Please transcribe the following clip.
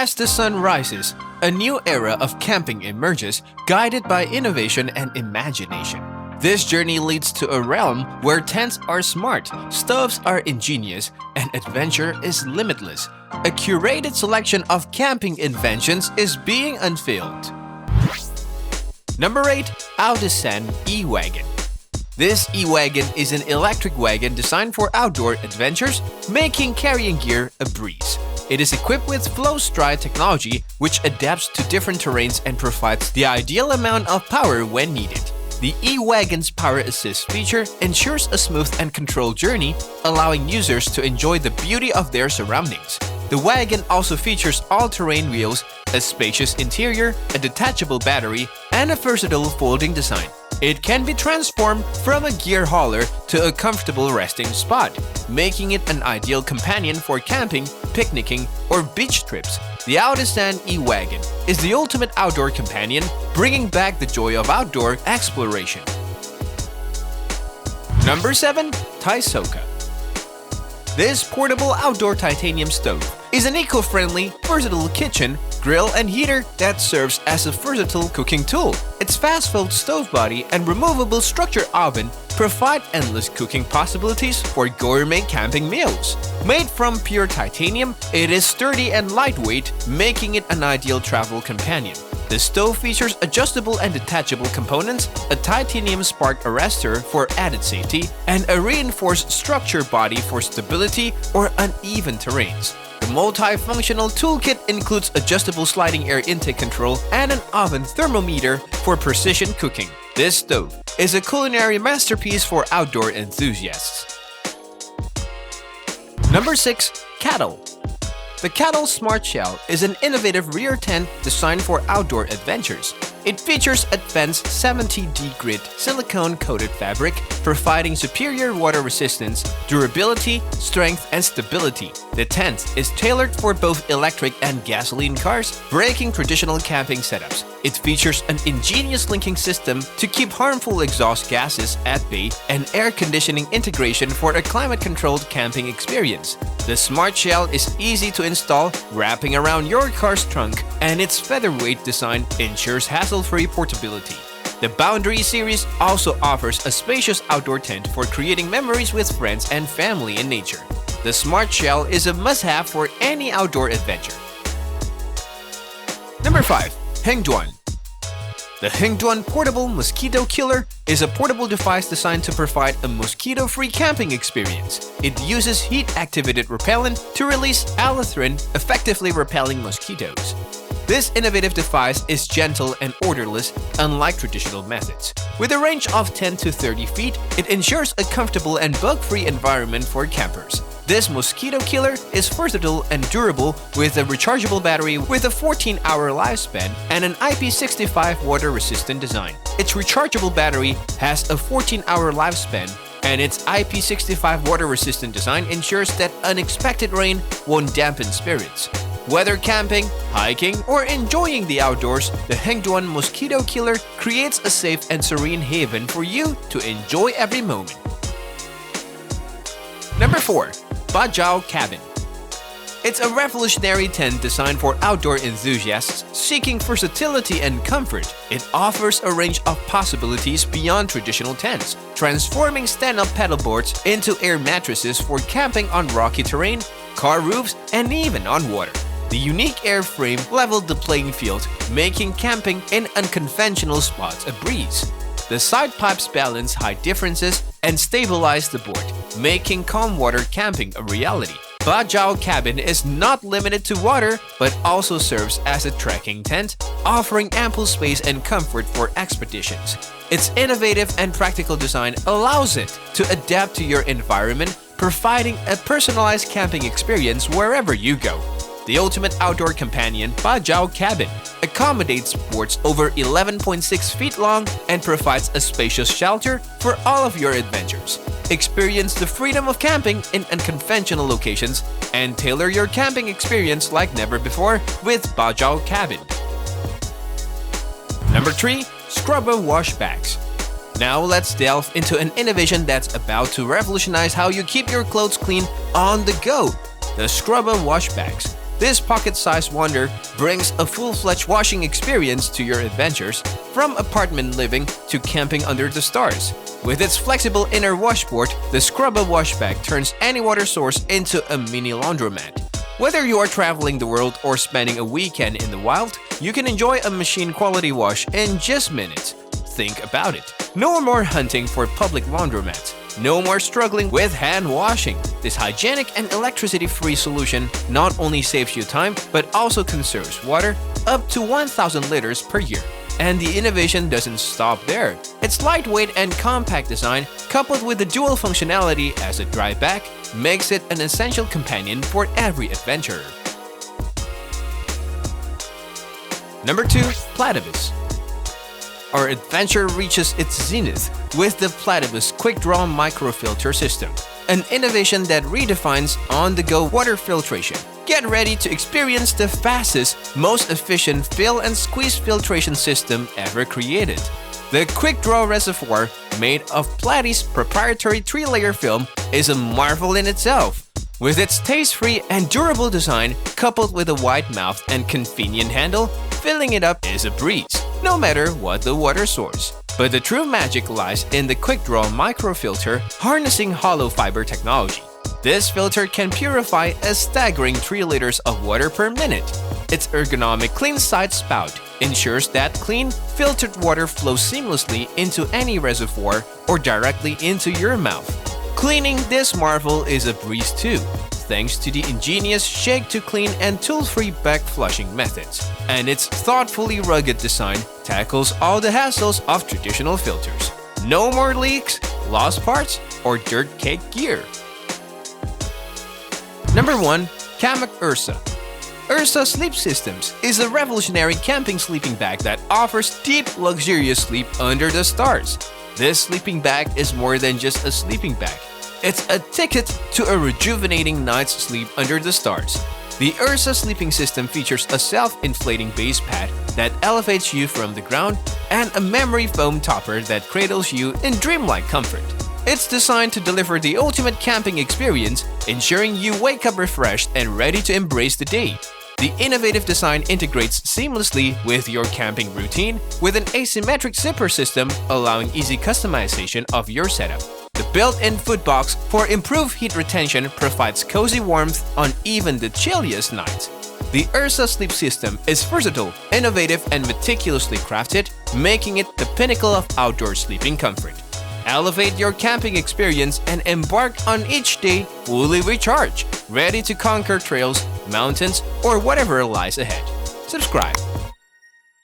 As the sun rises, a new era of camping emerges, guided by innovation and imagination. This journey leads to a realm where tents are smart, stoves are ingenious, and adventure is limitless. A curated selection of camping inventions is being unveiled. Number 8. Outisan e-Wagon. This e-Wagon is an electric wagon designed for outdoor adventures, making carrying gear a breeze. It is equipped with flow stride technology, which adapts to different terrains and provides the ideal amount of power when needed. The e-Wagon's Power Assist feature ensures a smooth and controlled journey, allowing users to enjoy the beauty of their surroundings. The wagon also features all-terrain wheels, a spacious interior, a detachable battery, and a versatile folding design. It can be transformed from a gear hauler to a comfortable resting spot, making it an ideal companion for camping, picnicking, or beach trips. The Outisan e-Wagon is the ultimate outdoor companion, bringing back the joy of outdoor exploration. Number 7. Taisoca. This portable outdoor titanium stove is an eco-friendly, versatile kitchen, grill, and heater that serves as a versatile cooking tool. Its fast-filled stove body and removable structure oven provide endless cooking possibilities for gourmet camping meals. Made from pure titanium, it is sturdy and lightweight, making it an ideal travel companion. The stove features adjustable and detachable components, a titanium spark arrestor for added safety, and a reinforced structure body for stability or uneven terrains. The multifunctional toolkit includes adjustable sliding air intake control and an oven thermometer for precision cooking. This stove is a culinary masterpiece for outdoor enthusiasts. Number 6. Kettle. The Kettle Smart Shell is an innovative rear tent designed for outdoor adventures. It features advanced 70D grit silicone-coated fabric, providing superior water resistance, durability, strength, and stability. The tent is tailored for both electric and gasoline cars, breaking traditional camping setups. It features an ingenious linking system to keep harmful exhaust gases at bay and air conditioning integration for a climate-controlled camping experience. The Smart Shell is easy to install, wrapping around your car's trunk, and its featherweight design ensures hassle-free portability. The Boundary series also offers a spacious outdoor tent for creating memories with friends and family in nature. The Smart Shell is a must-have for any outdoor adventure. Number 5. Hengduan. The Hengduan Portable Mosquito Killer is a portable device designed to provide a mosquito-free camping experience. It uses heat-activated repellent to release alethrin, effectively repelling mosquitoes. This innovative device is gentle and odorless, unlike traditional methods. With a range of 10 to 30 feet, it ensures a comfortable and bug-free environment for campers. This mosquito killer is versatile and durable with a rechargeable battery with a 14-hour lifespan and an IP65 water-resistant design. Its rechargeable battery has a 14-hour lifespan, and its IP65 water-resistant design ensures that unexpected rain won't dampen spirits. Whether camping, hiking, or enjoying the outdoors, the Hengduan Mosquito Killer creates a safe and serene haven for you to enjoy every moment. Number 4. BAJAO Cabin. It's a revolutionary tent designed for outdoor enthusiasts seeking versatility and comfort. It offers a range of possibilities beyond traditional tents, transforming stand-up paddleboards into air mattresses for camping on rocky terrain, car roofs, and even on water. The unique airframe leveled the playing field, making camping in unconventional spots a breeze. The side pipes balance height differences and stabilize the board, making calm water camping a reality. BAJAO Cabin is not limited to water, but also serves as a trekking tent, offering ample space and comfort for expeditions. Its innovative and practical design allows it to adapt to your environment, providing a personalized camping experience wherever you go. The ultimate outdoor companion, BAJAO Cabin, accommodates boards over 11.6 feet long and provides a spacious shelter for all of your adventures. Experience the freedom of camping in unconventional locations and tailor your camping experience like never before with BAJAO Cabin. Number 3. Scrubba Wash Bags. Now let's delve into an innovation that's about to revolutionize how you keep your clothes clean on the go. The Scrubba Wash Bags. This pocket-sized wonder brings a full-fledged washing experience to your adventures, from apartment living to camping under the stars. With its flexible inner washboard, the Scrubba wash bag turns any water source into a mini laundromat. Whether you are traveling the world or spending a weekend in the wild, you can enjoy a machine-quality wash in just minutes. Think about it. No more hunting for public laundromats. No more struggling with hand washing. This hygienic and electricity-free solution not only saves you time, but also conserves water up to 1,000 liters per year. And the innovation doesn't stop there. Its lightweight and compact design, coupled with the dual functionality as a dry bag, makes it an essential companion for every adventurer. Number 2. Platypus. Our adventure reaches its zenith with the Platypus Quick Draw Microfilter System, an innovation that redefines on-the-go water filtration. Get ready to experience the fastest, most efficient fill and squeeze filtration system ever created. The Quick Draw reservoir, made of Platy's proprietary 3-layer film, is a marvel in itself. With its taste-free and durable design, coupled with a wide mouth and convenient handle, filling it up is a breeze, no matter what the water source. But the true magic lies in the Quick Draw microfilter harnessing hollow fiber technology. This filter can purify a staggering 3 liters of water per minute. Its ergonomic clean side spout ensures that clean, filtered water flows seamlessly into any reservoir or directly into your mouth. Cleaning this marvel is a breeze too, thanks to the ingenious shake-to-clean and tool-free back flushing methods. And its thoughtfully rugged design tackles all the hassles of traditional filters. No more leaks, lost parts, or dirt-caked gear. Number 1. KAMMOK URSA. URSA Sleep Systems is a revolutionary camping sleeping bag that offers deep, luxurious sleep under the stars. This sleeping bag is more than just a sleeping bag. It's a ticket to a rejuvenating night's sleep under the stars. The URSA sleeping system features a self-inflating base pad that elevates you from the ground and a memory foam topper that cradles you in dreamlike comfort. It's designed to deliver the ultimate camping experience, ensuring you wake up refreshed and ready to embrace the day. The innovative design integrates seamlessly with your camping routine with an asymmetric zipper system, allowing easy customization of your setup. The built-in food box for improved heat retention provides cozy warmth on even the chilliest nights. The URSA sleep system is versatile, innovative, and meticulously crafted, making it the pinnacle of outdoor sleeping comfort. Elevate your camping experience and embark on each day fully recharged, ready to conquer trails, mountains, or whatever lies ahead. Subscribe.